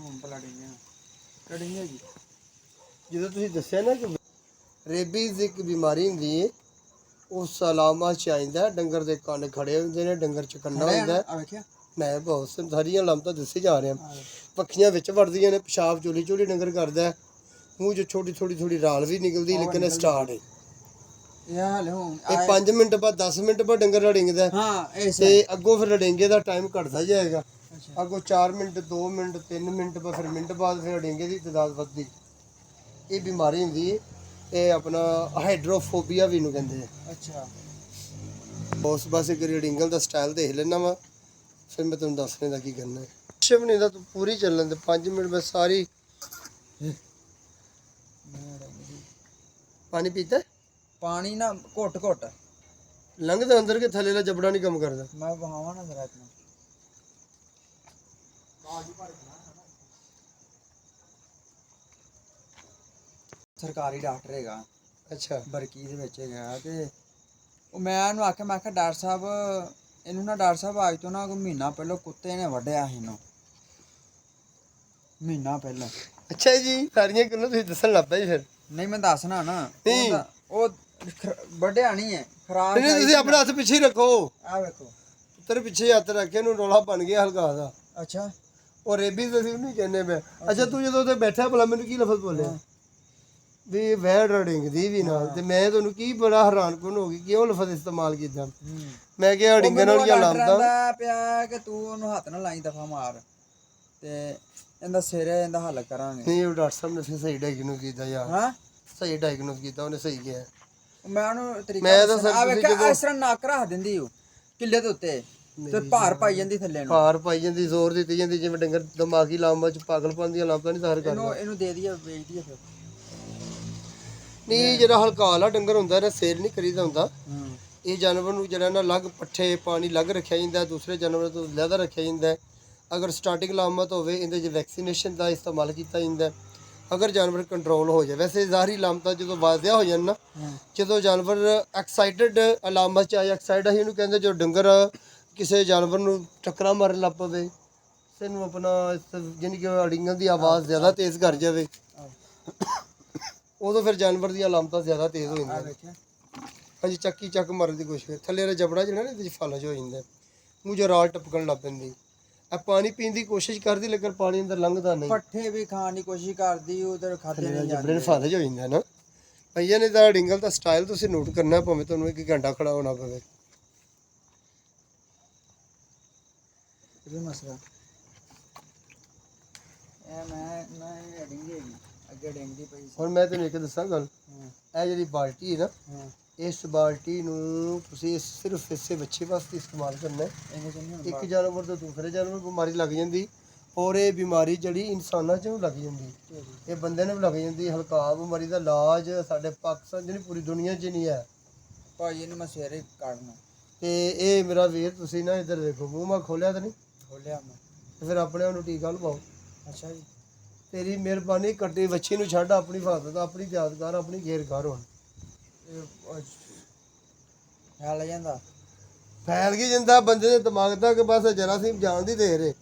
ਹੁਣ ਭਲਾ ਡਿੰਗਿਆ ਕੜਿੰਗੇ ਜੀ ਜਦੋਂ ਤੁਸੀਂ ਦੱਸਿਆ ਨਾ ਕਿ ਰੇਬੀਜ਼ ਇੱਕ ਬਿਮਾਰੀ ਹੁੰਦੀ ਹੈ, ਉਸ ਅਲਾਮਤ ਚ ਆਇੰਦਾ ਡੰਗਰ ਦੇ ਕੰਨ ਖੜੇ ਹੁੰਦੇ ਨੇ, ਡੰਗਰ ਚਕੰਨਾ ਹੁੰਦਾ। ਆ ਵੇਖਿਆ ਮੈਂ ਬਹੁਤ ਸਾਰੀਆਂ ਅਲਾਮਤਾਂ ਦੱਸੇ ਜਾ ਰਿਹਾ। ਪੱਖੀਆਂ ਵਿੱਚ ਵੜਦੀਆਂ ਨੇ, ਪਿਸ਼ਾਬ ਚੋਲੀ ਚੋਲੀ ਡੰਗਰ ਕਰਦਾ, ਮੂੰਹ 'ਚ ਛੋਟੀ ਥੋੜੀ ਰਾਲ ਵੀ ਨਿਕਲਦੀ, ਲੇਕਿਨ ਇਹ ਸਟਾਰਟ ਹੈ। ਇਹ ਹਾਲੇ ਹੁਣ ਇਹ 5 ਮਿੰਟ ਬਾਅਦ 10 ਮਿੰਟ ਬਾਅਦ ਡੰਗਰ ਰੜਿੰਗਦਾ ਤੇ ਅੱਗੋਂ ਫਿਰ ਰੜਿੰਗੇ ਦਾ ਟਾਈਮ ਘਟਦਾ ਜਾਏਗਾ। ਅੱਗੋਂ 4 ਮਿੰਟ 2 ਮਿੰਟ 3 ਮਿੰਟ ਬਾਅਦ ਫਿਰ ਮਿੰਟ ਬਾਅਦ ਫਿਰ ਰੜਿੰਗੇ ਦੀ ਤਦਾਦ ਵੱਧਦੀ। ਇਹ ਬਿਮਾਰੀ ਹੁੰਦੀ ਹੈ, ਇਹ ਆਪਣਾ ਹਾਈਡਰੋਫੋਬੀਆ ਵੀ ਇਹਨੂੰ ਕਹਿੰਦੇ ਆ। ਅੱਛਾ ਬਸ ਇੱਕ ਰੜਿੰਗਲ ਦਾ ਸਟਾਈਲ ਦੇਖ ਲੈਣਾ ਵਾ, ਫਿਰ ਮੈਂ ਤੁਹਾਨੂੰ ਦੱਸਣੇ ਦਾ ਕੀ ਕਰਨਾ ਹੈ। ਸ਼ਿਵਨੀ ਦਾ ਤੂੰ ਪੂਰੀ ਚੱਲਣ ਦੇ 5 ਮਿੰਟ ਬਸ ਸਾਰੀ। ਪਾਣੀ ਪੀਤਾ ਪਾਣੀ ਨਾ ਘੁੱਟ ਘੁੱਟ ਲੰਘਦਾ ਅੰਦਰ ਕੇ ਥੱਲੇ ਦਾ ਜਬੜਾ ਨਹੀਂ ਕੰਮ ਕਰਦਾ। ਮੈਂ ਬਹਾਵਾਂ ਨਾ ਜ਼ਰਾ ਇਤਨਾ ਸਰਕਾਰੀ ਡਾਕਟਰ ਹੈਗਾ। ਅੱਛਾ ਬਰਕੀ ਦੇ ਵਿੱਚ ਹੈਗਾ ਤੇ ਉਹ ਮੈਂ ਉਹਨੂੰ ਆਖਿਆ, ਮੈਂ ਕਿਹਾ ਡਾਕਟਰ ਸਾਹਿਬ ਇਹਨੂੰ ਨਾ ਡਾਕਟਰ ਸਾਹਿਬ ਅੱਜ ਤੋਂ ਨਾ ਕੋਈ ਮਹੀਨਾ ਪਹਿਲਾਂ ਕੁੱਤੇ ਨੇ ਵੱਢਿਆ ਸੀ ਇਹਨੂੰ, ਮਹੀਨਾ ਪਹਿਲਾਂ। ਅੱਛਾ ਜੀ, ਸਾਰੀਆਂ ਗੱਲਾਂ ਤੁਸੀਂ ਦੱਸਣ ਲੱਗ ਪਏ ਫਿਰ। ਨਹੀਂ ਮੈਂ ਦੱਸਣਾ ਨਾ ਨਹੀਂ। ਉਹ ਵੱਢਿਆ ਨਹੀਂ ਹੈ, ਖਰਾਬ ਨਹੀਂ ਤੁਸੀਂ ਆਪਣੇ ਹੱਥ ਪਿੱਛੇ ਹੀ ਰੱਖੋ, ਆ ਵੇਖੋ ਤੇਰੇ ਪਿੱਛੇ ਹੱਥ ਰੱਖ ਕੇ ਇਹਨੂੰ ਰੋਲਾ ਬਣ ਗਿਆ ਹਲਕਾ ਦਾ। ਅੱਛਾ ਉਹ ਰੇਬੀਜ਼ ਅਸੀਂ ਨਹੀਂ ਕਹਿੰਦੇ ਮੈਂ। ਅੱਛਾ ਤੂੰ ਜਦੋਂ ਉੱਥੇ ਬੈਠਾ ਭਲਾ ਮੈਨੂੰ ਕੀ ਲਫ਼ਜ਼ ਬੋਲਿਆ ਵੀ ਵੈੜ ਰੜਿੰਗਦੀ ਵੀ ਨਾਲ, ਤੇ ਮੈਂ ਤੁਹਾਨੂੰ ਕੀ ਬੜਾ ਹੈਰਾਨਕੁਨ ਹੋ ਗਈ ਕਿ ਉਹ ਲਫ਼ਜ਼ ਇਸਤੇਮਾਲ ਕੀਤਾ। ਮੈਂ ਕਿਹਾ ਡਿੰਗਣ ਵਾਲੀਆਂ ਲਾਮਤਾਂ ਪਿਆ ਕਿ ਤੂੰ ਉਹਨੂੰ ਹੱਥ ਨਾਲ ਲਾਈ ਦਫਾ ਮਾਰ ਤੇ ਇਹਦਾ ਸਿਰੇ ਇਹਦਾ ਹੱਲ ਕਰਾਂਗੇ। ਨਹੀਂ, ਉਹ ਡਾਕਟਰ ਸਾਹਿਬ ਨੇ ਫਿਰ ਸਹੀ ਡਾਇਗਨੋਸ ਕੀਤਾ ਯਾਰ। ਹਾਂ ਸਹੀ ਡਾਇਗਨੋਸ ਕੀਤਾ, ਉਹਨੇ ਸਹੀ ਕਿਹਾ। ਮੈਂ ਉਹਨੂੰ ਤਰੀਕਾ ਮੈਂ ਤਾਂ ਦੱਸਣਾ। ਆ ਸਰ ਵੇਖਿਆ ਇਸ ਤਰ੍ਹਾਂ ਨੱਕ ਰੱਖ ਦਿੰਦੀ ਉਹ ਕਿੱਲੇ ਦੇ ਉੱਤੇ ਤੇ ਭਾਰ ਪਾਈ ਜਾਂਦੀ ਥੱਲੇ ਨੂੰ, ਭਾਰ ਪਾਈ ਜਾਂਦੀ, ਜ਼ੋਰ ਦਿੱਤੀ ਜਾਂਦੀ, ਜਿਵੇਂ ਡੰਗਰ ਦਿਮਾਗੀ ਲਾਮਾ ਚ ਪਾਗਲਪਨ ਦੀਆਂ ਲਾਮਤਾਂ ਨਹੀਂ ਜ਼ਾਹਰ ਕਰਦਾ। ਇਹਨੂੰ ਦੇ ਦਈਏ ਵੇਚ ਦਈਏ ਫਿਰ। ਨਹੀਂ, ਜਿਹੜਾ ਹਲਕਾ ਵਾਲਾ ਡੰਗਰ ਹੁੰਦਾ ਨਾ ਸੇਲ ਨਹੀਂ ਕਰੀਦਾ ਹੁੰਦਾ। ਹਾਂ ਇਹ ਜਾਨਵਰ ਨੂੰ ਜਿਹੜਾ ਨਾ ਅਲੱਗ ਪੱਠੇ ਪਾਣੀ ਅਲੱਗ ਰੱਖਿਆ ਜਾਂਦਾ, ਦੂਸਰੇ ਜਾਨਵਰ ਤੋਂ ਅਲੱਗ ਰੱਖਿਆ ਜਾਂਦਾ। ਅਗਰ ਸਟਾਰਟਿੰਗ ਲਾਮਤ ਹੋਵੇ ਇਹਦੇ 'ਚ ਵੈਕਸੀਨੇਸ਼ਨ ਦਾ ਇਸਤੇਮਾਲ ਕੀਤਾ ਜਾਂਦਾ। ਅਗਰ ਜਾਨਵਰ ਕੰਟਰੋਲ ਹੋ ਜਾਏ, ਵੈਸੇ ਜ਼ਾਹਰੀ ਲਾਮਤਾਂ ਜਦੋਂ ਵਾਜ਼ਿਆ ਹੋ ਜਾਣ ਨਾ, ਜਦੋਂ ਜਾਨਵਰ ਐਕਸਾਈਟਡ ਅਲਾਮਤ 'ਚ ਆਏ, ਐਕਸਾਈਟ ਅਸੀਂ ਇਹਨੂੰ ਕਹਿੰਦੇ ਜੋ ਡੰਗਰ ਕਿਸੇ ਜਾਨਵਰ ਨੂੰ ਟੱਕਰਾਂ ਮਾਰਨ ਲੱਗ ਪਵੇ, ਕਿਸੇ ਨੂੰ ਆਪਣਾ ਯਾਨੀ ਕਿ ਅੜਿੰਗਣ ਦੀ ਆਵਾਜ਼ ਜ਼ਿਆਦਾ ਤੇਜ਼ ਕਰ ਜਾਵੇ, ਉਦੋਂ ਫਿਰ ਜਾਨਵਰ ਦੀਆਂ ਅਲਾਮਤਾਂ ਜ਼ਿਆਦਾ ਤੇਜ਼ ਹੋ ਜਾਂਦੀਆਂ। ਹਾਂਜੀ, ਚੱਕ ਮਾਰਨ ਦੀ ਕੋਸ਼ਿਸ਼, ਥੱਲੇ ਦਾ ਜਬੜਾ ਜਿਹੜਾ ਨਾ ਇਹਦੇ 'ਚ ਫਲਜ ਹੋ ਜਾਂਦਾ, ਮੂੰਹ 'ਚੋਂ ਰਾਲ ਟਪਕਣ ਲੱਗ ਪੈਂਦੀ। ਆ ਪਾਣੀ ਪੀਣ ਦੀ ਕੋਸ਼ਿਸ਼ ਕਰਦੀ, ਲੇਕਿਨ ਪਾਣੀ ਅੰਦਰ ਲੰਘਦਾ ਨਹੀਂ। ਪੱਠੇ ਵੀ ਖਾਣ ਦੀ ਕੋਸ਼ਿਸ਼ ਕਰਦੀ, ਉਧਰ ਖਾਦੇ ਨਹੀਂ ਜਾਂਦੇ। ਜਬੜੇ ਨੂੰ ਫਲਜ ਹੋ ਜਾਂਦਾ ਨਾ। ਭਈਆ ਨੇ ਤਾਂ ਡਿੰਗਲ ਦਾ ਸਟਾਈਲ ਤੁਸੀਂ ਨੋਟ ਕਰਨਾ, ਭਾਵੇਂ ਤੁਹਾਨੂੰ 1 ਘੰਟਾ ਖੜਾ ਹੋਣਾ ਪਵੇ। ਇਹ ਮਸਲਾ ਇਹ ਮੈਂ ਡਿੰਗੀ ਹੈਗੀ ਅੱਗੇ ਡਿੰਗਦੀ ਪਈ ਸੀ। ਹੁਣ ਮੈਂ ਤੈਨੂੰ ਇੱਕ ਦੱਸਾਂ ਗੱਲ, ਇਹ ਜਿਹੜੀ ਬਾਲਟੀ ਹੈ ਨਾ, ਇਸ ਬਾਲਟੀ ਨੂੰ ਤੁਸੀਂ ਸਿਰਫ ਇਸੇ ਬੱਚੇ ਵਾਸਤੇ ਇਸਤੇਮਾਲ ਕਰਨਾ ਹੈ। ਇੱਕ ਜਾਨਵਰ ਤੋਂ ਦੂਸਰੇ ਜਾਨਵਰ ਬਿਮਾਰੀ ਲੱਗ ਜਾਂਦੀ, ਔਰ ਇਹ ਬਿਮਾਰੀ ਜਿਹੜੀ ਇਨਸਾਨਾਂ 'ਚ ਵੀ ਲੱਗ ਜਾਂਦੀ, ਇਹ ਬੰਦੇ ਨੂੰ ਵੀ ਲੱਗ ਜਾਂਦੀ। ਹਲਕਾ ਬਿਮਾਰੀ ਦਾ ਇਲਾਜ ਸਾਡੇ ਪਾਕਿਸਤਾਨ 'ਚ ਨਹੀਂ, ਪੂਰੀ ਦੁਨੀਆ 'ਚ ਨਹੀਂ ਹੈ ਭਾਜੀ। ਇਹਨੂੰ ਮੈਂ ਸਵੇਰੇ ਕੱਢਣਾ। ਤੇ ਇਹ ਮੇਰਾ ਵੀਰ ਤੁਸੀਂ ਨਾ ਇੱਧਰ ਦੇਖੋ, ਮੂੰਹ ਮੈਂ ਖੋਲਿਆ ਤਾਂ ਨਹੀਂ? ਖੋਲਿਆ ਮੈਂ। ਤੇ ਫਿਰ ਆਪਣੇ ਉਹਨੂੰ ਟੀਕਾ ਲਵਾਓ। ਅੱਛਾ ਜੀ, ਤੇਰੀ ਮਿਹਰਬਾਨੀ, ਕੱਟੀ ਵੱਛੀ ਨੂੰ ਛੱਡ, ਆਪਣੀ ਹਿਫਾਜ਼ਤ, ਆਪਣੀ ਯਾਦਗਾਰ, ਆਪਣੀ ਗੇਰ ਕਰ। ਹੁਣ ਫੈਲ ਜਾਂਦਾ, ਫੈਲ ਗਈ ਜਾਂਦਾ ਬੰਦੇ ਦੇ ਦਿਮਾਗ ਤੱਕ, ਬਸ ਜਰਾਸੀਮ ਜਾਣ ਦੀ ਦੇਰ ਹੈ।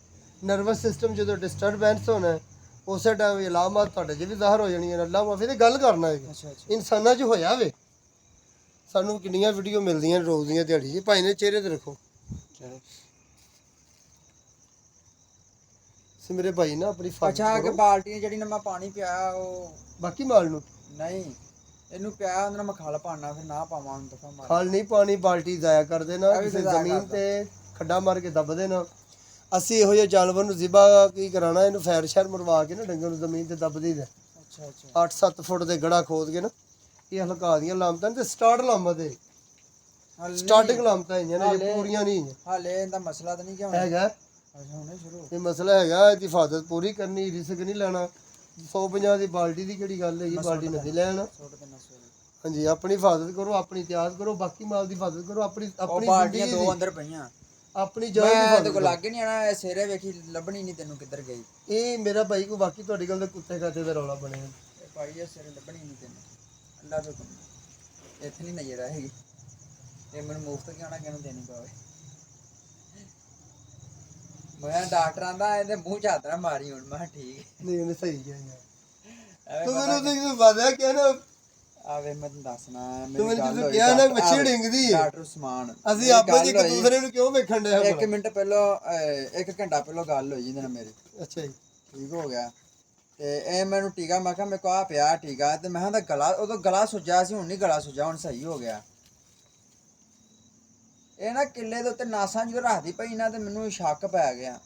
ਨਰਵਸ ਸਿਸਟਮ ਜਦੋਂ ਡਿਸਟਰਬੈਂਸ ਹੋਣਾ, ਉਸੇ ਟਾਈਮ ਇਲਾਮਾਤ ਤੁਹਾਡੇ 'ਚ ਵੀ ਜ਼ਾਹਰ ਹੋ ਜਾਣੀਆਂ। ਅੱਲਾ ਮਾਫੀ ਦੀ ਗੱਲ ਕਰਨਾ ਹੈ, ਇਨਸਾਨਾਂ 'ਚ ਹੋਇਆ ਵੇ। ਸਾਨੂੰ ਕਿੰਨੀਆਂ ਵੀਡੀਓ ਮਿਲਦੀਆਂ ਰੋਜ਼ ਦੀਆਂ ਦਿਹਾੜੀ 'ਚ। ਭਾਈ ਨੇ ਚਿਹਰੇ ਤੇ ਰੱਖੋ। ਮੇਰੇ ਭਾਈ ਨਾ ਆਪਣੀ ਅੱਛਾ ਕਿ ਬਾਲਟੀ ਜਿਹੜੀ ਨਾ ਮੈਂ ਪਾਣੀ ਪਿਆ ਉਹ ਬਾਕੀ ਮਾਲ ਨੂੰ ਨਹੀਂ, ਇਹਨੂੰ ਪਿਆ ਉਹਦੇ ਨਾਲ ਮੈਂ ਖਲ ਪਾਣਾ, ਫਿਰ ਨਾ ਪਾਵਾਂ ਹੁਣ ਦਫਾ ਮਾਰ। ਖਲ ਨਹੀਂ ਪਾਣੀ, ਬਾਲਟੀ ਜ਼ਾਇਆ ਕਰ ਦੇਣਾ, ਕਿਸੇ ਜ਼ਮੀਨ ਤੇ ਖੱਡਾ ਮਾਰ ਕੇ ਦੱਬ ਦੇਣਾ। ਅਸੀਂ ਇਹੋ ਜਿਹੇ ਜਾਨਵਰ ਨੂੰ ਜ਼ਿਬਾ ਕੀ ਕਰਾਉਣਾ, ਇਹਨੂੰ ਫੈਰ ਸ਼ਹਿਰ ਮਰਵਾ ਕੇ ਨਾ ਡੰਗਰ ਨੂੰ ਜ਼ਮੀਨ ਤੇ ਦੱਬ ਦਈਦਾ। ਅੱਛਾ ਅੱਛਾ, 8-7 ਫੁੱਟ ਦੇ ਗੜਾ ਖੋਦ ਕੇ ਨਾ। ਇਹ ਹਲਕਾ ਦੀਆਂ ਲਾਮਤਾਂ ਤੇ ਸਟਾਰਟ ਲਾਮਤ ਹੈ, ਸਟਾਰਟਿੰਗ ਲਾਮਤਾਂ ਹੈਗੀਆਂ ਨੇ, ਜੇ ਪੂਰੀਆਂ ਨਹੀਂ ਹੈ। ਹਾਲੇ ਇਹਦਾ ਮਸਲਾ ਤਾਂ ਨਹੀਂ ਕਿ ਹੈਗਾ, ਹੁਣੇ ਸ਼ੁਰੂ ਇਹ ਮਸਲਾ ਹੈਗਾ। ਇਹਦੀ ਹਿਫਾਜ਼ਤ ਪੂਰੀ ਕਰਨੀ, ਰਿਸਕ ਨਹੀਂ ਲੈਣਾ। 150 ਦੀ ਬਾਲਟੀ ਦੀ ਕਿਹੜੀ ਗੱਲ ਹੈਗੀ, ਬਾਲਟੀ ਨਹੀਂ ਲੈਣਾ। ਹਾਂਜੀ, ਆਪਣੀ ਹਿਫਾਜ਼ਤ ਕਰੋ, ਆਪਣੀ ਇਤਿਆਤ ਕਰੋ, ਬਾਕੀ ਮਾਲ ਦੀ ਹਿਫਾਜ਼ਤ ਕਰੋ, ਆਪਣੀ ਬਾਲਟੀਆਂ ਦੋ ਅੰਦਰ ਪਈਆਂ, ਆਪਣੀ ਜਾਨ ਦੀ ਹਿਫਾਜ਼ਤ ਕੋ ਲੱਗ ਨਹੀਂ ਆਣਾ। ਸਿਰੇ ਵੇਖੀ ਲੱਭਣੀ ਨਹੀਂ ਤੈਨੂੰ ਕਿੱਧਰ ਗਈ। ਇਹ ਮੇਰਾ ਭਾਈ ਕੋ ਬਾਕੀ ਤੁਹਾਡੀ ਗੱਲ ਦੇ ਕੁੱਤੇ ਕਾਤੇ ਦਾ ਰੌਲਾ ਬਣਿਆ। ਇਹ ਭਾਈ ਇਹ ਸਿਰੇ ਲੱਭਣੀ ਨਹੀਂ ਤੈਨੂੰ, ਅੱਲਾ ਤੋਂ ਇੱਥੇ ਨਹੀਂ ਨਜ਼ਰ ਆਏਗੀ। ਇਹ ਮੈਨੂੰ ਮੁਫਤ ਕਿਉਂ ਨਾ ਕਿਹਨੂੰ ਦੇਣੀ ਪਵੇ। ਮੈਂ ਡਾਕਟਰਾਂ ਦਾ ਇਹਦੇ ਮੂੰਹ 'ਚ ਹੱਥ ਨਾ ਮਾਰੀ ਹੁਣ। ਮੈਂ ਕਿਹਾ ਠੀਕ ਨਹੀਂ ਉਹਨੇ ਸਹੀ ਕਿਹਾ ਯਾਰ। ਐਵੇਂ ਤੂੰ ਪਤਾ ਮੈਨੂੰ ਵਾਦਾ ਕਿਹਾ ਨਾ, ਆਵੇ ਮੈਂ ਤੈਨੂੰ ਦੱਸਣਾ ਤੂੰ ਮੇਰੀ ਮੈਨੂੰ ਗੱਲ ਜਦੋਂ ਹੋਈ ਕਿਹਾ ਨਾ ਡਾਕਟਰ- ਮੱਛੀ ਆਵੇ, ਡਿੰਗਦੀ ਹੈ, ਡਾਕਟਰ ਉਸਮਾਨ ਅਸੀਂ ਮੇਰੀ ਆਪਸ ਗੱਲ ਇੱਕ ਹੋਈ, ਦੂਸਰੇ ਨੂੰ ਕਿਉਂ ਵੇਖਣ ਡਿਆ ਇੱਕ ਭਲਾ? ਮਿੰਟ ਪਹਿਲਾਂ 1 ਘੰਟਾ ਪਹਿਲਾਂ ਗੱਲ ਹੋਈ ਜਿਹਦੇ ਨਾਲ ਮੇਰੀ, ਅੱਛਾ ਜੀ। ਠੀਕ ਹੋ ਗਿਆ। ਤੇ ਇਹ ਮੈਨੂੰ ਟੀਕਾ, ਮੈਂ ਕਿਹਾ ਮੇਰੇ ਕੋਲ ਆ ਪਿਆ ਟੀਕਾ, ਤੇ ਮੈਂ ਕਿਹਾ ਗਲਾ, ਉਦੋਂ ਗਲਾ ਸੁੱਜਿਆ ਸੀ, ਹੁਣ ਨਹੀਂ ਗਲਾ ਸੁੱਜਿਆ, ਹੁਣ ਸਹੀ ਹੋ ਗਿਆ। ਇਹ ਨਾ ਕਿੱਲੇ ਦੇ ਉੱਤੇ ਨਾਸਾਂ ਜਦੋਂ ਰੱਖਦੀ ਪਈ ਨਾ, ਤੇ ਮੈਨੂੰ ਸ਼ੱਕ ਪੈ ਗਿਆ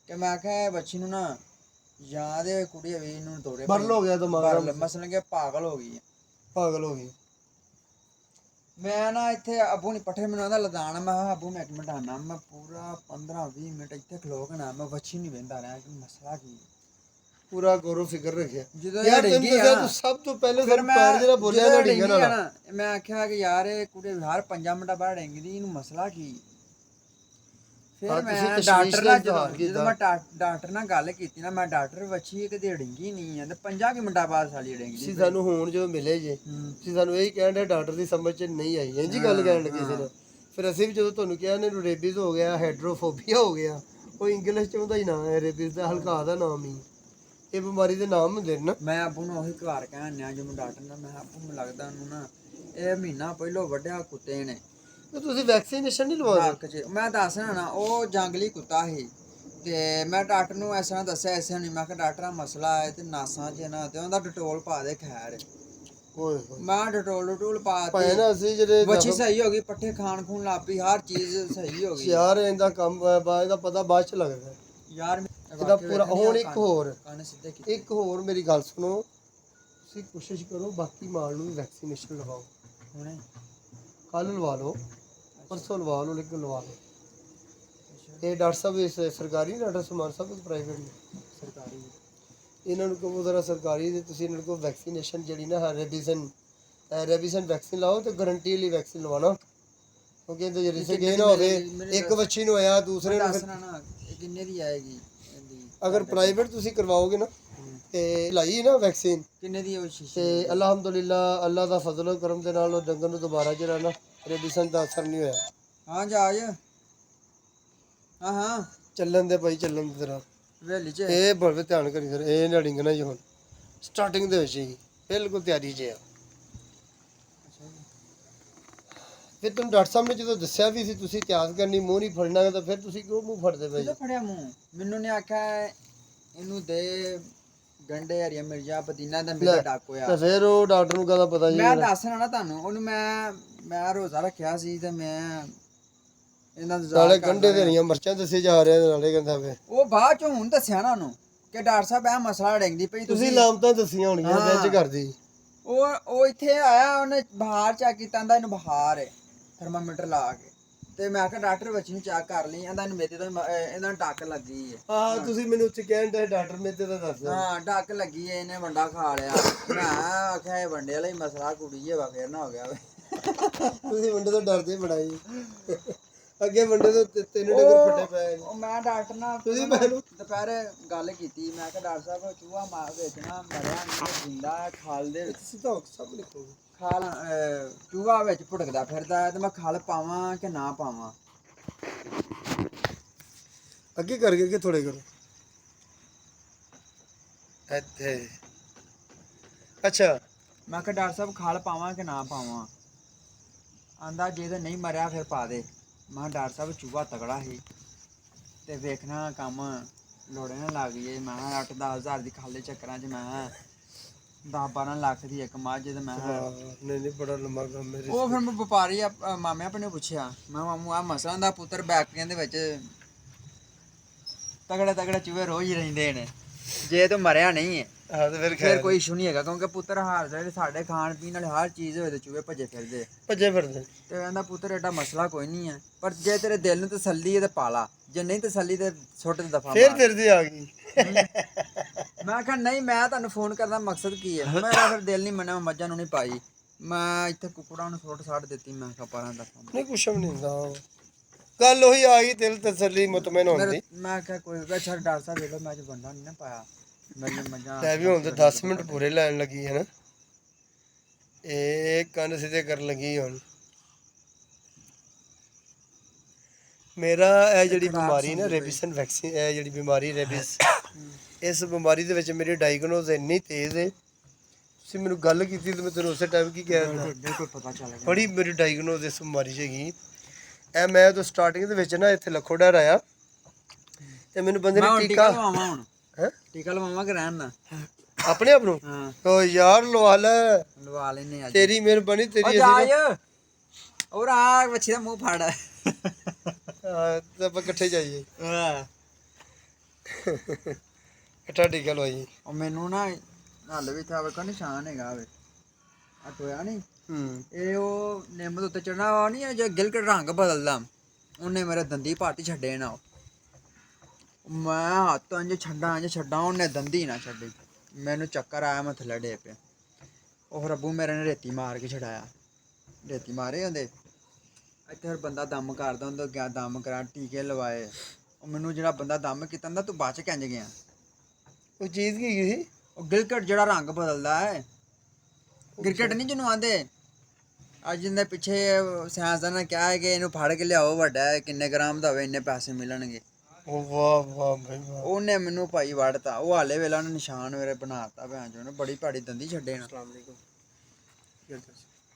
ਕਿ ਮੈਂ ਕਿਹਾ ਇਹ ਬੱਚੀ ਨੂੰ ਨਾ ਜਾਂ ਦੇ ਕੁੜੀ ਵੀ ਇਹਨੂੰ ਦੌਰੇ ਬਰਲ ਹੋ ਗਿਆ ਦਿਮਾਗ ਦਾ, ਮਸਲਨ ਕਿ ਪਾਗਲ ਹੋ ਗਈ ਹੈ। ਪਾਗਲ ਹੋ ਗਈ। ਮੈਂ ਨਾ ਇੱਥੇ ਅੱਬੂ ਨਹੀਂ ਪੱਠੇ ਮੈਨੂੰ ਆਂਦਾ ਲਦਾਣਾ, ਮੈਂ ਕਿਹਾ ਅੱਬੂ ਮੈਂ 1 ਮਿੰਟ ਆਣਾ। ਮੈਂ ਪੂਰਾ 15-20 ਮਿੰਟ ਇੱਥੇ ਖਲੋ ਕੇ ਨਾ ਮੈਂ ਵੱਛੀ ਨਹੀਂ ਵਹਿੰਦਾ ਰਿਹਾ ਕਿ ਮਸਲਾ ਕੀ ਹੈ। ਪੂਰਾ ਗੌਰਵ ਫਿਕਰ ਰੱਖਿਆ ਜਦੋਂ ਯਾਰ। ਇਹ ਤੈਨੂੰ ਡਿੱਗੀ ਦੱਸਿਆ ਆ ਤੂੰ ਸਭ ਤੋਂ ਪਹਿਲੇ ਫਿਰ ਸਾਨੂੰ ਪੈਰ ਜਿਹੜਾ ਬੋਲਿਆ ਨਾ ਡਿੱਗਣ ਵਾਲਾ। ਨਾ, ਮੈਂ ਆਖਿਆ ਕਿ ਯਾਰ ਇਹ ਕੁੜੀ ਹਰ 5 ਮਿੰਟਾਂ ਬਾਅਦ ਡਿੱਗਦੀ, ਇਹਨੂੰ ਮਸਲਾ ਕੀ। ਫਿਰ ਹਾਂ, ਮੈਂ ਤੁਸੀਂ ਡਾਕਟਰ ਨਾਲ ਤਸ਼ਵੀਸ਼ ਜਦੋਂ ਮੈਂ ਡਾਕਟਰ ਨਾਲ ਗੱਲ ਕੀਤੀ ਨਾ, ਮੈਂ ਡਾਕਟਰ ਵੱਛੀ ਕਦੇ ਡਿੰਗੀ ਨਹੀਂ ਹੈ ਤੇ 50 ਮਿੰਟਾਂ ਬਾਅਦ ਸਾਲੀ ਡਿੰਗਦੀ। ਤੁਸੀਂ ਸਾਨੂੰ ਹੁਣ ਜਦੋਂ ਮਿਲੇ ਜੇ, ਤੁਸੀਂ ਸਾਨੂੰ ਇਹੀ ਕਹਿਣ ਦੇ ਡਾਕਟਰ ਦੀ ਸਮਝ ਚ ਨਹੀਂ ਆਈ, ਇੰਝ ਹੀ ਗੱਲ ਕਹਿਣ ਲੱਗੇ ਸੀ ਨਾ। ਫਿਰ ਅਸੀਂ ਵੀ ਜਦੋਂ ਤੁਹਾਨੂੰ ਕਿਹਾ ਇਹਨੂੰ ਰੇਬੀਜ਼ ਹੋ ਗਿਆ, ਹਾਈਡਰੋਫੋਬੀਆ ਹੋ ਗਿਆ, ਉਹ ਇੰਗਲਿਸ਼ ਚ ਉਹਦਾ ਹੀ ਨਾਮ ਹੈ, ਰੇਬੀਜ਼ ਦਾ ਹਲਕਾ ਦਾ ਨਾਮ ਹੀ, ਇਹ ਬਿਮਾਰੀ ਦੇ ਨਾਮ ਹੁੰਦੇ ਨੇ ਨਾ। ਮੈਂ ਅੱਬੂ ਨੂੰ ਉਹੀ ਘਰ ਕਹਿਣ ਆ ਜਦੋਂ ਡਾਕਟਰ ਨਾਲ, ਮੈਂ ਅੱਬੂ ਨੂੰ ਲੱਗਦਾ ਉਹਨੂੰ ਨਾ ਇਹ ਮਹੀਨਾ ਪਹਿਲੋਂ ਵੱਢਿਆ ਕੁੱਤੇ ਨੇ। ਤੇ ਤੁਸੀਂ ਵੈਕਸੀਨੇਸ਼ਨ ਨਹੀਂ ਲਵਾਉਂਦੇ? ਹੱਕ 'ਚ ਮੈਂ ਦੱਸਣਾ ਨਾ, ਉਹ ਜੰਗਲੀ ਕੁੱਤਾ ਸੀ ਤੇ ਮੈਂ ਡਾਕਟਰ ਨੂੰ ਇਸ ਤਰ੍ਹਾਂ ਦੱਸਿਆ, ਐਸੇ ਨਹੀਂ, ਮੈਂ ਕਿਹਾ ਡਾਕਟਰ ਆ ਮਸਲਾ ਹੈ ਤੇ ਨਾਸਾਂ 'ਚ ਨਾ, ਤੇ ਉਹਦਾ ਡਟੋਲ ਪਾ ਦੇ ਖੈਰ। ਓਏ ਹੋਏ ਮੈਂ ਡਟੋਲ ਪਾ ਭਾਵੇਂ ਤੀ, ਨਾ ਅਸੀਂ ਜਿਹੜੇ ਵੱਛੀ ਸਹੀ ਹੋ ਗਈ, ਪੱਠੇ ਖਾਣ ਖੂਨ ਲੱਗ ਪਈ, ਹਰ ਚੀਜ਼ ਸਹੀ ਹੋ ਗਈ ਯਾਰ ਇਹਦਾ ਕੰਮ ਬਾਅਦ ਦਾ ਪਤਾ ਬਾਅਦ ਚ ਲੱਗਦਾ ਯਾਰ। ਇਹਦਾ ਪੂਰਾ। ਹੁਣ ਇੱਕ ਹੋਰ, ਕੰਨ ਸਿੱਧੇ ਕੀਤੇ। ਇੱਕ ਹੋਰ ਮੇਰੀ ਗੱਲ ਸੁਣੋ, ਤੁਸੀਂ ਕੋਸ਼ਿਸ਼ ਕਰੋ ਬਾਕੀ ਮਾਲ ਨੂੰ ਵੀ ਵੈਕਸੀਨੇਸ਼ਨ ਲਵਾਓ। ਹੁਣੇ ਕੱਲ ਲਵਾ ਲਓ, ਪਰਸੋਂ ਲਵਾ ਲਓ, ਲੇਕਿਨ ਲਵਾ ਲਓ। ਇਹ ਡਾਕਟਰ ਸਾਹਿਬ ਇਸ ਸਰਕਾਰੀ ਡਾਕਟਰ ਸਮਾਨ ਸਾਹਿਬ ਪ੍ਰਾਈਵੇਟ ਨੇ? ਸਰਕਾਰੀ। ਇਹਨਾਂ ਨੂੰ ਕਹੋ ਜ਼ਰਾ ਸਰਕਾਰੀ ਦੇ, ਤੁਸੀਂ ਇਹਨਾਂ ਕੋਲ ਵੈਕਸੀਨੇਸ਼ਨ ਜਿਹੜੀ ਨਾ ਰੈਬੀਜ਼ਨ ਵੈਕਸੀਨ ਲਾਓ, ਤੇ ਗਾਰੰਟੀ ਵਾਲੀ ਵੈਕਸੀਨ ਲਵਾਣਾ, ਕਿਉਂਕਿ ਇਹਦੇ ਜਿਹੜੀ ਸੇ ਨਾ ਹੋਵੇ ਇੱਕ ਬੱਚੀ ਨੂੰ ਹੋਇਆ ਦੂਸਰੇ ਨੂੰ। ਦੱਸਣਾ ਨਾ ਇਹ ਕਿੰਨੇ ਦੀ ਆਏਗੀ ਇਹਦੀ? ਅਗਰ ਪ੍ਰਾਈਵੇਟ ਤੁਸੀਂ ਕਰਵਾਓਗੇ ਨਾ ਤੇ ਲਾਈ ਨਾ ਵੈਕਸੀਨ, ਕਿੰਨੇ ਦੀ ਉਹ ਸ਼ੀਸ਼ੀ? ਤੇ ਅਲਹਮਦੁਲਿਲਾ ਅੱਲਾ ਦਾ ਫਜ਼ਲ ਕਰਮ ਦੇ ਨਾਲ ਉਹ ਡੰਗਰ ਨੂੰ ਦੁਬਾਰਾ ਜਿਹੜਾ ਨਾ ਰੇਬੀਜ਼ਨ ਦਾ ਅਸਰ ਨਹੀਂ ਹੋਇਆ। ਹਾਂ ਜਾਜ। ਹਾਂ ਚੱਲਣ ਦੇ ਭਾਈ, ਚੱਲਣ ਦੀ ਤਰ੍ਹਾਂ ਵੇਲੀ ਚ ਇਹ ਬੜੇ ਧਿਆਨ ਕਰੀ ਸਰ, ਇਹ ਨਾ ਡਿੰਗਣਾ ਜੀ। ਹੁਣ ਸਟਾਰਟਿੰਗ ਦੇ ਵਿੱਚ ਹੀ ਬਿਲਕੁਲ ਤਿਆਰੀ 'ਚ ਆ। ਫਿਰ ਤੁਹਾਨੂੰ ਡਾਕਟਰ ਸਾਹਿਬ ਨੇ ਜਦੋਂ ਦੱਸਿਆ ਵੀ ਸੀ ਤੁਸੀਂ ਇਤਿਹਾਸ ਕਰਨੀ, ਮੂੰਹ ਨਹੀਂ ਫੜਨਾ, ਤਾਂ ਫਿਰ ਤੁਸੀਂ ਕਿਉਂ ਮੂੰਹ ਫੜਦੇ ਪਏ? ਕਿਹਦਾ ਫੜਿਆ ਮੂੰਹ? ਮੈਨੂੰ ਨੇ ਆਖਿਆ ਇਹਨੂੰ ਦੇ ਗੰਡੇ ਹਰੀਆ ਮਿਰਜਾ ਪੁਦੀਨਾ ਦਾ ਮੇਰਾ ਡੱਕ ਹੋਇਆ। ਤਾਂ ਫਿਰ ਉਹ ਡਾਕਟਰ ਨੂੰ ਕਹਦਾ ਪਤਾ ਜੀ? ਮੈਂ ਦੱਸਣਾ ਨਾ ਤੁਹਾਨੂੰ, ਉਹਨੂੰ ਮੈਂ ਰੋਜ਼ਾ ਰੱਖਿਆ ਸੀ ਤੇ ਮੈਂ ਇਹਨਾਂ ਦਾ ਨਾਲੇ ਗੰਡੇ ਤੇ ਹਰੀਆਂ ਮਿਰਚਾਂ ਦੱਸੇ ਜਾ ਰਹੇ, ਨਾਲੇ ਕਹਿੰਦਾ ਵੇ ਉਹ ਬਾਅਦ ਚੋਂ ਹੁਣ ਦੱਸਿਆ ਨਾ ਉਹਨੂੰ ਕਿ ਡਾਕਟਰ ਸਾਹਿਬ ਇਹ ਮਸਲਾ ਡਿੰਗਦੀ ਪਈ। ਤੁਸੀਂ ਲਾਮਤਾਂ ਦੱਸੀਆਂ ਹੋਣਗੀਆਂ ਵਿੱਚ ਕਰਦੀ। ਉਹ ਇੱਥੇ ਆਇਆ, ਉਹਨੇ ਬੁਖਾਰ ਚੈੱਕ ਕੀਤਾ, ਕਹਿੰਦਾ ਇਹਨੂੰ ਬੁਖਾਰ ਹੈ, ਥਰਮਾਮੀਟਰ ਲਾ ਕੇ। ਤੇ ਮੈਂ ਕਿਹਾ ਡਾਕਟਰ ਬੱਚੀ ਨੂੰ ਚੈੱਕ ਕਰ ਲਈ, ਕਹਿੰਦਾ ਇਹਨੂੰ ਮੇਦੇ ਤੋਂ ਇਹਨਾਂ ਡੱਕ ਲੱਗੀ ਹੈ। ਹਾਂ ਤੁਸੀਂ ਮੈਨੂੰ ਉੱਥੇ ਕਹਿਣ ਦਾ ਡਾਕਟਰ ਮੇਦੇ ਦਾ ਦੱਸ ਦਿਓ। ਹਾਂ ਡੱਕ ਲੱਗੀ ਹੈ, ਇਹਨੇ ਵੰਡਾ ਖਾ ਲਿਆ। ਮੈਂ ਆਖਿਆ ਇਹ ਵੰਡੇ ਵਾਲਾ ਹੀ ਮਸਲਾ, ਕੁੜੀ ਵਾ ਫੇਰ ਨਾ ਹੋ ਗਿਆ ਵੇ। ਤੁਸੀਂ ਵੰਡੇ ਤੋਂ ਡਰਦੇ ਬੜਾ ਜੀ। ਅੱਗੇ ਵੰਡੇ ਤੋਂ 3 ਡੰਗਰ ਫੱਟੇ ਪਏ। ਉਹ ਮੈਂ ਡਾਕਟਰ ਨਾਲ ਤੁਸੀਂ ਮੈਨੂੰ ਦੁਪਹਿਰੇ ਗੱਲ ਕੀਤੀ, ਮੈਂ ਕਿਹਾ ਡਾਕਟਰ ਸਾਹਿਬ ਚੂਹਾ ਮਾਰ ਵਿੱਚ ਨਾ ਮਰਿਆ ਨਹੀਂ, ਜਿੰਦਾ ਖਾਲ ਦੇ ਵਿੱਚ ਸਿੱਧਾ ਹੋ ਸਭ ਲਿਖੋ। ਖਾਲ ਚੂਹਾ ਵਿੱਚ ਭੁੜਕਦਾ ਫਿਰਦਾ, ਤੇ ਮੈਂ ਖਲ ਪਾਵਾਂ ਕਿ ਨਾ ਪਾਵਾਂ? ਅੱਗੇ ਕਰਕੇ ਥੋੜੇ ਕਰੋ ਇੱਥੇ। ਅੱਛਾ ਮੈਂ ਕਿਹਾ ਡਾਕਟਰ ਸਾਹਿਬ ਖਲ ਪਾਵਾਂ ਕਿ ਨਾ ਪਾਵਾਂ? ਆਂਦਾ ਜੇ ਤੇ ਨਹੀਂ ਮਰਿਆ ਫਿਰ ਪਾ ਦੇ। ਮੈਂ ਕਿਹਾ ਡਾਕਟਰ ਸਾਹਿਬ ਚੂਹਾ ਤਗੜਾ ਸੀ ਤੇ ਵੇਖਣਾ ਕੰਮ ਲੋੜੇ ਨਾ ਲੱਗ ਜਾਏ। ਮੈਂ ਕਿਹਾ 8-10 ਹਜ਼ਾਰ ਦੀ ਖਾਲੇ ਚੱਕਰਾਂ 'ਚ ਮੈਂ 10-12 ਲੱਖ ਦੀ ਇੱਕ ਮੱਝ, ਤੇ ਮੈਂ ਨਹੀਂ ਬੜਾ ਲੰਮਾ ਕੰਮ ਮੇਰੇ। ਉਹ ਫਿਰ ਮੈਂ ਵਪਾਰੀ ਮਾਮੇ ਆਪਣੇ ਨੂੰ ਪੁੱਛਿਆ, ਮੈਂ ਮਾਮੂ ਆ ਮਸਾਂ ਦਾ ਪੁੱਤਰ ਬੈਕਰੀਆਂ ਦੇ ਵਿੱਚ ਤਗੜੇ ਚੂਹੇ ਰੋਜ਼ ਹੀ ਰਹਿੰਦੇ ਨੇ, ਜੇ ਤੂੰ ਮਰਿਆ ਨਹੀਂ ਹੈ ਹਾਂ ਤੇ ਫਿਰ ਕੋਈ ਇਸ਼ੂ ਨਹੀਂ ਹੈਗਾ, ਕਿਉਂਕਿ ਪੁੱਤਰ ਹਾਰ ਜਿਹੜੇ ਸਾਡੇ ਖਾਣ ਪੀਣ ਵਾਲੇ ਹਰ ਚੀਜ਼ ਹੋਏ ਤੇ ਚੂਹੇ ਭੱਜੇ ਫਿਰਦੇ। ਫਿਰਦੇ ਤੇ ਕਹਿੰਦਾ ਪੁੱਤਰ ਐਡਾ ਮਸਲਾ ਕੋਈ ਨਹੀਂ ਹੈ, ਪਰ ਜੇ ਤੇਰੇ ਦਿਲ ਨੂੰ ਤਸੱਲੀ ਹੈ ਤੇ ਪਾਲਾ, ਜੇ ਨਹੀਂ ਤਸੱਲੀ ਤੇ ਸੁੱਟ ਦੇ ਦਫਾ। ਫਿਰ ਤੇਰੇ ਦੀ ਆ ਗਈ। ਮੈਂ ਕਿਹਾ ਨਹੀਂ, ਮੈਂ ਤੁਹਾਨੂੰ ਫੋਨ ਕਰਨ ਦਾ ਮਕਸਦ ਕੀ ਹੈ? ਮੇਰਾ ਫਿਰ ਦਿਲ ਨਹੀਂ ਮੰਨਿਆ, ਮੱਝਾਂ ਨੂੰ ਨਹੀਂ ਪਾਈ, ਮੈਂ ਇੱਥੇ ਕੁੱਕੜਾਂ ਨੂੰ ਸੁੱਟ ਦਿੱਤੀ। ਮੈਂ ਕਿਹਾ ਪਰਾਂ ਦਫਾ। ਨਹੀਂ ਕੁਛ ਵੀ ਨਹੀਂ ਹੁੰਦਾ, ਗੱਲ ਉਹੀ ਆ ਗਈ, ਦਿਲ ਤਸੱਲੀ ਮੁਤਮਿਨ ਹੋਣ ਦੀ। ਮੈਂ ਕਿਹਾ ਕੋਈ ਅੱਛਾ ਡਾਕਟਰ ਸਾਹਿਬ ਵੇਖ ਲਓ, ਮੈਂ ਅੱਜ ਬੰਦਾ ਨਹੀਂ ਨਾ ਪਾਇਆ, ਮੇਰੀਆਂ ਮੱਝਾਂ ਲੈ ਵੀ ਹੁਣ ਤੇ 10 ਮਿੰਟ ਪੂਰੇ ਲੈਣ ਲੱਗੀ ਹੈ ਨਾ, ਇਹ ਕੰਨ ਸਿੱਧੇ ਕਰਨ ਲੱਗੀ ਹੁਣ। ਮੇਰਾ ਇਹ ਜਿਹੜੀ ਬਿਮਾਰੀ ਨਾ ਰੇਬੀਸਨ ਵੈਕਸੀਨ, ਇਹ ਜਿਹੜੀ ਬਿਮਾਰੀ ਰੇਬੀਸ, ਇਸ ਬਿਮਾਰੀ ਦੇ ਵਿੱਚ ਮੇਰੀ ਡਾਇਗਨੋਸ ਇੰਨੀ ਤੇਜ਼ ਹੈ। ਤੁਸੀਂ ਮੈਨੂੰ ਗੱਲ ਕੀਤੀ ਤੇ ਮੈਂ ਤੈਨੂੰ ਉਸੇ ਟਾਈਮ ਕੀ ਕਹਿ ਦਿੰਦਾ, ਬਿਲਕੁਲ ਪਤਾ ਚੱਲ ਗਿਆ। ਬੜੀ ਮੇਰੀ ਡਾਇਗਨੋਸ ਇਸ ਬਿਮਾਰੀ 'ਚ ਹੈਗੀ। ਇਹ ਮੈਂ ਤਾਂ ਸਟਾਰਟਿੰਗ ਦੇ ਵਿੱਚ ਨਾ ਇੱਥੇ ਲੱਖੋਡਰ ਆਇਆ ਤੇ ਮੈਨੂੰ ਬੰਦੇ ਨੇ ਟੀਕਾ ਲਵਾਵਾਂ ਹੁਣ, ਹੈ ਟੀਕਾ ਲਵਾਵਾਂ ਕਿ ਰਹਿਣ ਦਾ? ਆਪਣੇ ਆਪ ਨੂੰ ਹਾਂ ਓ ਯਾਰ ਲਵਾ ਲੈ, ਲਵਾ ਲੈਨੇ ਅੱਜ। ਤੇਰੀ ਮਿਹਰਬਾਨੀ ਤੇਰੀ। ਜਾਜ ਔਰ ਆ ਵੱਛੀ ਦਾ ਮੂੰਹ ਫੜ। ਤੇ ਆਪਾਂ ਇਕੱਠੇ ਜਾਈਏ, ਹਾਂ ਇਕੱਠਾ ਟੀਕਾ ਲਵਾਈਏ। ਉਹ ਮੈਨੂੰ ਨਾ ਹੱਲ ਵੀ ਥਾ ਵੇਖੋ ਨਿਸ਼ਾਨ ਹੈਗਾ ਵੇ ਆ ਟੋਇਆ ਨਹੀਂ। ਇਹ ਉਹ ਨਿੰਮ ਦੇ ਉੱਤੇ ਚੜਨਾ ਵਾ ਨਹੀਂ, ਜੇ ਗਿਲਕਟ ਰੰਗ ਬਦਲਦਾ, ਉਹਨੇ ਮੇਰੇ ਦੰਦੀ ਪੱਟ ਛੱਡੇ ਨਾ। ਮੈਂ ਹੱਥ ਇੰਜ ਛੱਡਾਂ ਉਹਨੇ ਦੰਦੀ ਨਾ ਛੱਡੀ। ਮੈਨੂੰ ਚੱਕਰ ਆਇਆ, ਮੈਂ ਥੱਲੇ ਡੇ ਪਿਆ। ਉਹ ਰੱਬੂ ਮੇਰੇ ਨੇ ਰੇਤੀ ਮਾਰ ਕੇ ਛਡਾਇਆ, ਰੇਤੀ ਮਾਰੇ ਹੁੰਦੇ ਇੱਥੇ। ਫਿਰ ਬੰਦਾ ਦਮ ਕਰਦਾ ਹੁੰਦਾ, ਗਿਆ ਦਮ ਕਰਾ, ਟੀਕੇ ਲਵਾਏ। ਉਹ ਮੈਨੂੰ ਜਿਹੜਾ ਬੰਦਾ ਦਮ ਕੀਤਾ ਹੁੰਦਾ, ਤੂੰ ਬਚ ਕਿੰਜ ਗਿਆ? ਉਹ ਚੀਜ਼ ਕੀ ਸੀ? ਉਹ ਗਿਲਕਟ ਜਿਹੜਾ ਰੰਗ ਬਦਲਦਾ ਹੈ, ਗਿਲਕਟ ਨਹੀਂ ਜਿਹਨੂੰ ਆਂਦੇ। ਅੱਜ ਦੇ ਪਿੱਛੇ ਸਾਇੰਸਦਾਨ ਨੇ ਕਿਹਾ ਹੈ ਕਿ ਇਹਨੂੰ ਫੜ ਕੇ ਲਿਆਓ, ਵੱਡਾ ਹੈ, ਕਿੰਨੇ ਗ੍ਰਾਮ ਦਾ ਹੋਵੇ ਇੰਨੇ ਪੈਸੇ ਮਿਲਣਗੇ। ਉਹ ਵਾਹ ਵਾਹ ਭਾਈ ਵਾਹ। ਉਹਨੇ ਮੈਨੂੰ ਭਾਈ ਵੜਤਾ। ਉਹ ਹਾਲੇ ਵੇਲਾ ਉਹਨੇ ਨਿਸ਼ਾਨ ਮੇਰੇ ਬਣਾਤਾ ਭੈਣ ਚੋਂ, ਬੜੀ ਭਾੜੀ ਦੰਦੀ ਛੱਡੇ ਨਾ।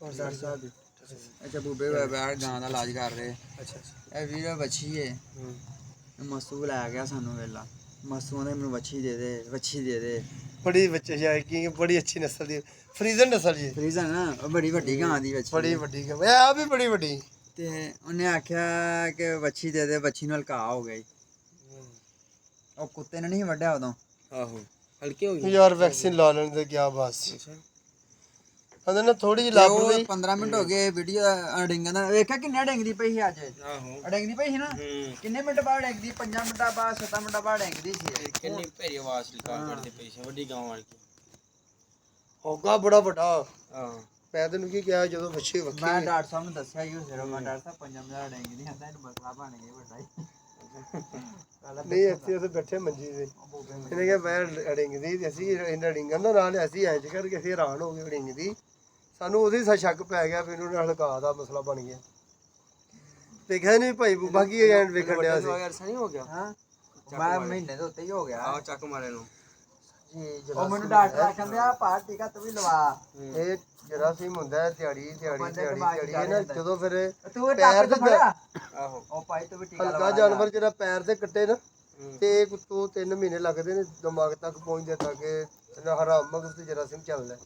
ਹੋਰ ਡਾਕਟਰ ਸਾਹਿਬ ਅੱਛਾ ਬੂਬੇ ਬੈਠ ਗਾਂ ਦਾ ਇਲਾਜ ਕਰ ਰਹੇ। ਅੱਛਾ ਇਹ ਵੀਰ ਵੱਛੀ ਏ, ਮਸੂ ਲੈ ਗਿਆ ਸਾਨੂੰ ਵੇਲਾ। ਮਸੂਆਂ ਦੇ ਮੈਨੂੰ ਵੱਛੀ ਦੇ ਦੇ, ਵੱਛੀ ਦੇ ਦੇ। ਬੜੀ ਬੱਚੇ ਸ਼ਾਇਕੀ, ਬੜੀ ਅੱਛੀ ਨਸਲ ਦੀ ਫਰੀਜ਼ਨ ਨਸਲ ਜੀ। ਫਰੀਜ਼ਨ ਨਾ ਉਹ ਬੜੀ ਵੱਡੀ ਗਾਂ ਦੀ ਵੱਛੀ, ਬੜੀ ਵੱਡੀ ਗਾਂ, ਇਹ ਆ ਵੀ ਬੜੀ ਵੱਡੀ। ਤੇ ਉਹਨੇ ਆਖਿਆ ਕਿ ਵੱਛੀ ਦੇ ਦੇ, ਵੱਛੀ ਨੂੰ ਹਲਕਾ ਹੋ ਗਿਆ। ਉਹ ਕੁੱਤੇ ਨੇ ਨਹੀਂ ਵੱਢਿਆ ਉਦੋਂ। ਆਹੋ ਹਲਕੇ ਹੋ ਗਏ ਯਾਰ, ਵੈਕਸੀਨ ਲਾ ਲੈਣ ਦੇ ਗਿਆ ਬਸ। ਕਹਿੰਦੇ ਨਾ ਥੋੜੀ ਜਿਹੀ ਲੱਗ ਗਈ। 15 ਮਿੰਟ ਹੋ ਗਏ ਵੀਡੀਓ ਅਡਿੰਗਾਂ ਦਾ। ਵੇਖਿਆ ਕਿੰਨਾ ਡਿੰਗਦੀ ਪਈ ਸੀ ਅੱਜ। ਆਹੋ ਅਡਿੰਗਦੀ ਪਈ ਸੀ ਨਾ। ਕਿੰਨੇ ਮਿੰਟ ਬਾਅਦ ਡਿੰਗਦੀ? 5 ਮਿੰਟਾਂ ਬਾਅਦ, 7 ਮਿੰਟਾਂ ਬਾਅਦ ਡਿੰਗਦੀ ਸੀ। ਕਿੰਨੀ ਭੇਰੀ ਆਵਾਜ਼ ਰਿਕਾਰਡ ਕਰਦੇ ਪਈ ਸੀ ਵੱਡੀ ਗਾਂ ਵਾਲੀ। ਹੋਗਾ ਬੜਾ ਵੱਡਾ। ਆਹ ਮੈਂ ਤੈਨੂੰ ਕੀ ਕਿਹਾ ਜਦੋਂ ਬੱਚੇ ਮੈਂ ਵੱਖੇ। ਡਾਕਟਰ ਸਾਹਿਬ ਨੂੰ ਦੱਸਿਆ ਹੀ ਸਿਰੋਂ, ਮੈਂ ਡਾਕਟਰ ਸਾਹਿਬ 5 ਮਿੰਟਾਂ ਡਿੰਗਦੀ ਆਂਦਾ, ਇਹਨੂੰ ਮਸਲਾ ਬਣ ਗਿਆ ਵੱਡਾ ਹੀ। ਨਹੀਂ ਅਸੀਂ ਉੱਥੇ ਬੈਠੇ ਮੰਜੀ ਤੇ, ਇਹਨੇ ਕਿਹਾ ਮੈਂ ਅੜਿੰਗਦੀ ਤੇ ਅਸੀਂ ਇਹਨਾਂ ਅੜਿੰਗਣ ਦਾ ਨਾਲ ਅਸੀਂ ਐਂ ਕਰਕੇ ਅਸੀਂ ਹੈਰਾਨ ਹੋ ਗਏ ਅੜਿੰਗਦੀ। ਸਾਨੂੰ ਉਹਦੇ ਸ਼ੱਕ ਪੈ ਗਿਆ ਵੀ ਇਹਨੂੰ ਹਲਕਾ ਦਾ ਮਸਲਾ ਬਣ ਗਿਆ। ਦੇਖਿਆ ਨਹੀਂ ਭਾਈ ਬੂਬਾ ਕੀ ਐਂਡ ਵੇਖਣ ਡਿਆ ਸੀ। ਨਹੀਂ ਹੋ ਗਿਆ। ਹਾਂ ਮੈਂ ਮਹੀਨੇ ਦੇ ਉੱਤੇ ਹੀ ਹੋ ਗਿਆ। ਆਹ ਚੱਕ ਮਾਰੇ ਨੂੰ ਉਹ ਮੈਨੂੰ ਡਾਕਟਰ ਕਹਿੰਦੇ ਆ ਪਾ ਟੀਕਾ ਤੂੰ ਵੀ ਲਵਾ। ਇਹ ਜਰਾਸੀਮ ਹੁੰਦਾ ਦਿਹਾੜੀ ਹੈ ਨਾ, ਜਦੋਂ ਫਿਰ ਤੂੰ ਪੈਰ ਤੇ ਆਹੋ ਉਹ ਭਾਈ ਤੂੰ ਵੀ ਟੀਕਾ ਹਲਕਾ ਜਾਨਵਰ ਜਿਹੜਾ ਪੈਰ ਤੇ ਕੱਟੇ ਨਾ, ਤੇ ਤੋਂ 3 ਮਹੀਨੇ ਲੱਗਦੇ ਨੇ ਦਿਮਾਗ ਤੱਕ ਪਹੁੰਚਦੇ ਤੱਕ ਹਰਾਮ ਮਗਜ਼ ਤੇ ਜਰਾਸੀਮ ਚੱਲਦਾ।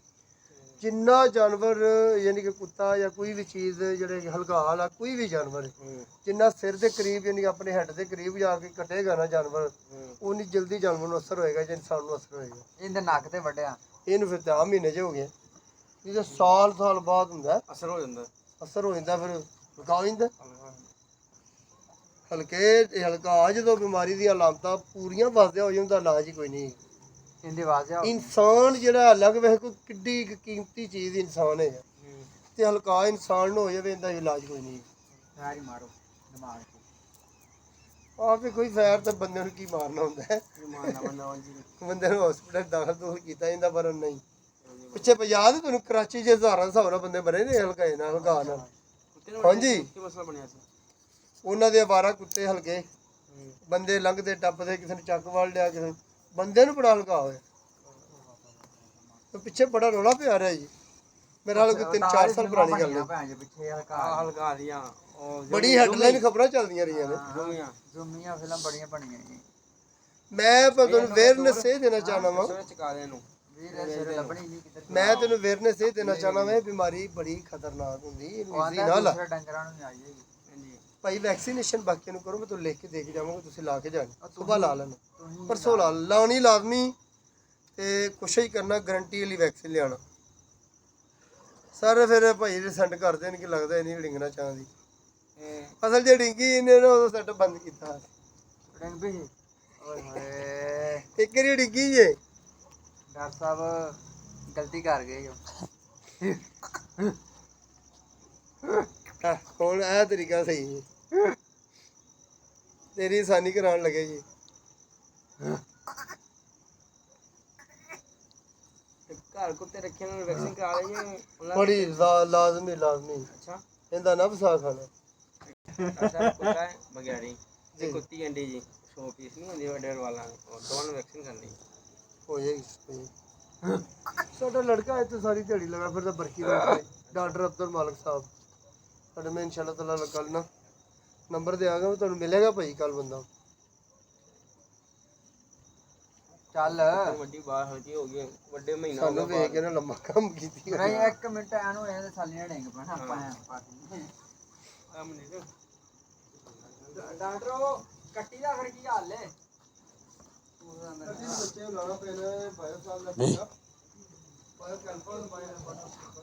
ਜਿੰਨਾ ਜਾਨਵਰ ਯਾਨੀ ਕਿ ਕੁੱਤਾ ਜਾਂ ਕੋਈ ਵੀ ਚੀਜ਼ ਜਿਹੜੇ ਹਲਕਾ ਵਾਲਾ ਕੋਈ ਵੀ ਜਾਨਵਰ ਜਿੰਨਾ ਸਿਰ ਦੇ ਕਰੀਬ ਯਾਨੀ ਕਿ ਆਪਣੇ ਹੈਡ ਦੇ ਕਰੀਬ ਜਾ ਕੇ ਕੱਟੇਗਾ ਨਾ ਜਾਨਵਰ, ਉਨੀ ਜਲਦੀ ਜਾਨਵਰ ਨੂੰ ਅਸਰ ਹੋਏਗਾ ਜਾਂ ਇਨਸਾਨ ਨੂੰ ਅਸਰ ਹੋਏਗਾ। ਇਹਦੇ ਨੱਕ ਤੇ ਵੱਢਿਆ ਇਹਨੂੰ ਫਿਰ 10 ਮਹੀਨੇ 'ਚ ਹੋ ਗਿਆ। ਇਹ ਸਾਲ ਬਾਅਦ ਹੁੰਦਾ ਅਸਰ ਹੋ ਜਾਂਦਾ। ਅਸਰ ਹੋ ਜਾਂਦਾ, ਫਿਰ ਲਗਾ ਹੋ ਜਾਂਦਾ। ਹਲਕਾ ਜਦੋਂ ਬਿਮਾਰੀ ਦੀਆਂ ਅਲਾਮਤਾਂ ਪੂਰੀਆਂ ਵੱਸਦਿਆਂ ਹੋ ਜਾਂਦਾ, ਇਲਾਜ ਹੀ ਕੋਈ ਨਹੀਂ। ਇਹਦੀ ਆਵਾਜ਼ ਆ ਇਨਸਾਨ ਜਿਹੜਾ ਅਲੱਗ ਵੇਖ ਕੋਈ ਕਿੱਡੀ ਕੀਮਤੀ ਚੀਜ਼ ਇਨਸਾਨ ਹੈ, ਤੇ ਹਲਕਾ ਇਨਸਾਨ ਨੂੰ ਹੋ ਜਾਵੇ ਇਹਦਾ ਇਲਾਜ ਕੋਈ ਨਹੀਂ। ਫੈਰ ਮਾਰੋ ਦਿਮਾਗ ਤੇ। ਆਪ ਵੀ ਕੋਈ ਫੈਰ ਤੇ ਬੰਦੇ ਨੂੰ ਕੀ ਮਾਰਨਾ ਹੁੰਦਾ ਹੈ। ਬੰਦੇ ਨੂੰ ਹਸਪੀਟਲ ਦਾਖਲ ਕੀਤਾ ਜਾਂਦਾ, ਪਰ ਨਹੀਂ। ਪਿੱਛੇ ਯਾਦ ਤੁਹਾਨੂੰ ਕਰਾਚੀ 'ਚ ਹਜ਼ਾਰਾਂ ਹਿਸਾਬ ਨਾਲ ਬੰਦੇ ਮਰੇ ਨੇ ਹਲਕਾਏ ਨਾਲ, ਹਲਕਾ ਨਾਲ। ਹਾਂਜੀ ਕੀ ਮਸਲਾ ਬਣਿਆ ਸੀ? ਉਹਨਾਂ ਦੇ ਅਵਾਰਾ ਕੁੱਤੇ ਹਲਕੇ ਬੰਦੇ ਲੰਘਦੇ ਟੱਪਦੇ, ਕਿਸੇ ਨੇ ਚੱਕ ਵੜ ਲਿਆ, ਕਿਸੇ ਬੰਦੇ ਨੂੰ ਬੜਾ ਹਲਕਾ ਹੋਇਆ। ਪਿੱਛੇ ਬੜਾ ਰੌਲਾ ਪਿਆ ਰਿਹਾ ਜੀ। ਮੇਰਾ ਹਾਲ ਕੋਈ 3-4 ਸਾਲ ਪੁਰਾਣੀ ਗੱਲ ਹੈ। ਪਿੱਛੇ ਹਲਕਾ ਹਲਕਾ ਦੀਆਂ ਬੜੀ ਹੈਡਲਾਈਨ ਖਬਰਾਂ ਚੱਲਦੀਆਂ ਰਹੀਆਂ ਨੇ। ਜ਼ੁਮੀਆਂ ਫਿਲਮ ਬੜੀਆਂ ਬਣੀਆਂ ਜੀ। ਮੈਂ ਤੁਹਾਨੂੰ ਅਵੇਅਰਨੈਸ ਇਹ ਦੇਣਾ ਚਾਹਨਾ ਵਾਂ, ਮੈਂ ਤੈਨੂੰ ਅਵੇਅਰਨੈਸ ਇਹ ਦੇਣਾ ਚਾਹਨਾ ਵਾਂ, ਇਹ ਬਿਮਾਰੀ ਬੜੀ ਖਤਰਨਾਕ ਹੁੰਦੀ, ਇਹਨੂੰ ਈਜ਼ੀ ਨਾ ਲਾ। ਭਾਈ ਵੈਕਸੀਨੇਸ਼ਨ ਬਾਕੀਆਂ ਨੂੰ ਕਰੋ, ਮੈਂ ਤੁਹਾਨੂੰ ਲਿਖ ਕੇ ਦੇ ਕੇ ਜਾਵਾਂਗਾ, ਤੁਸੀਂ ਲਾ ਕੇ ਜਾਣਾ। ਸੁਬਾਹ ਲਾ ਲੈਣਾ, ਪਰਸੋਂ ਲਾਉਣੀ ਲਾਜ਼ਮੀ, ਤੇ ਕੋਸ਼ਿਸ਼ ਕਰਨਾ ਗਰੰਟੀ ਵਾਲੀ ਵੈਕਸੀਨ ਲਿਆਉਣਾ। ਸਰ ਫਿਰ ਭਾਈ ਰਿਸੈਂਟ ਕਰ ਦੇਣਗੇ, ਲੱਗਦਾ ਨਹੀਂ ਡਿੰਗਣਾ ਚਾਹੁੰਦੀ। ਅਸਲ ਜੇ ਡਿੰਗੀ ਇਹਨੇ ਨਾ ਉਦੋਂ ਸੈੱਟ ਬੰਦ ਕੀਤਾ। ਇੱਕ ਵਾਰੀ ਡਿੱਗੀ ਜੇ ਡਾਕਟਰ ਸਾਹਿਬ ਗਲਤੀ ਕਰ ਗਏ। ਹੁਣ ਇਹ ਤਰੀਕਾ ਸਹੀ ਹੈ, ਤੇਰੀ ਆਸਾਨੀ ਕਰਾਉਣ ਲੱਗੇ ਜੀ। ਘਰ ਕੁੱਤੇ ਰੱਖੇ ਉਹਨਾਂ ਨੂੰ ਵੈਕਸੀਨ ਕਰਾ ਲਈਏ। ਬੜੀ ਲਾਜ਼ਮੀ। ਅੱਛਾ ਇਹਦਾ ਨਾ ਵਸਾ ਖਾਣਾ। ਅਸਲ ਕੁੱਤਾ ਹੈ ਬਗਿਆੜੀ ਤੇ ਕੁੱਤੀ ਅੰਡੀ ਜੀ 100 ਪੀਸ ਨਹੀਂ ਹੁੰਦੀ ਵੱਡੇ ਵਾਲਾਂ ਦੋਵਾਂ ਨੂੰ ਵੈਕਸੀਨ ਕਰਨੀ ਹੋ ਜਾਏਗੀ ਸਾਡਾ ਲੜਕਾ ਇੱਥੇ ਸਾਰੀ ਦਿਹਾੜੀ ਲਗਾ ਫਿਰਦਾ ਬਰਕੀ ਰੋਡ ਤੇ ਡਾਕਟਰ ਅਬਦੁਲ ਮਾਲਕ ਸਾਹਿਬ ਤੁਹਾਡੇ ਮੈਂ ਇਨਸ਼ਾਅੱਲਾ ਤਾਲਾ ਕੱਲ ਨਾ ਨੰਬਰ ਦੇ ਆਗਾ ਤੁਹਾਨੂੰ ਮਿਲੇਗਾ ਭਾਈ ਕੱਲ ਬੰਦਾ ਚੱਲ ਵੱਡੀ ਬਾਹਰ ਹਲਕੀ ਹੋ ਗਈ ਵੱਡੇ ਮਹੀਨਾ ਹੋ ਸਾਨੂੰ ਗਿਆ ਵੇਖ ਕੇ ਨਾ ਲੰਮਾ ਕੰਮ ਕੀਤੀ ਨਹੀਂ ਇੱਕ ਮਿੰਟ ਇਹਨੂੰ ਇਹਦੇ ਸਾਲੀਆਂ ਡਿੰਗ ਪੈਣਾ ਆਪਾਂ ਡਾਕਟਰ ਉਹ ਕੱਟੀ ਦਾ ਫਿਰ ਕੀ ਹਾਲ ਏ ਬੱਚੇ ਨੂੰ ਲਾਣਾ ਪੈਣਾ ਬਾਇਓ ਸਾਹਿਬ ਦਾ ਪੈਣਾ ਬਾਇਓ ਕੈਂਪਰ ਬਾਇਓ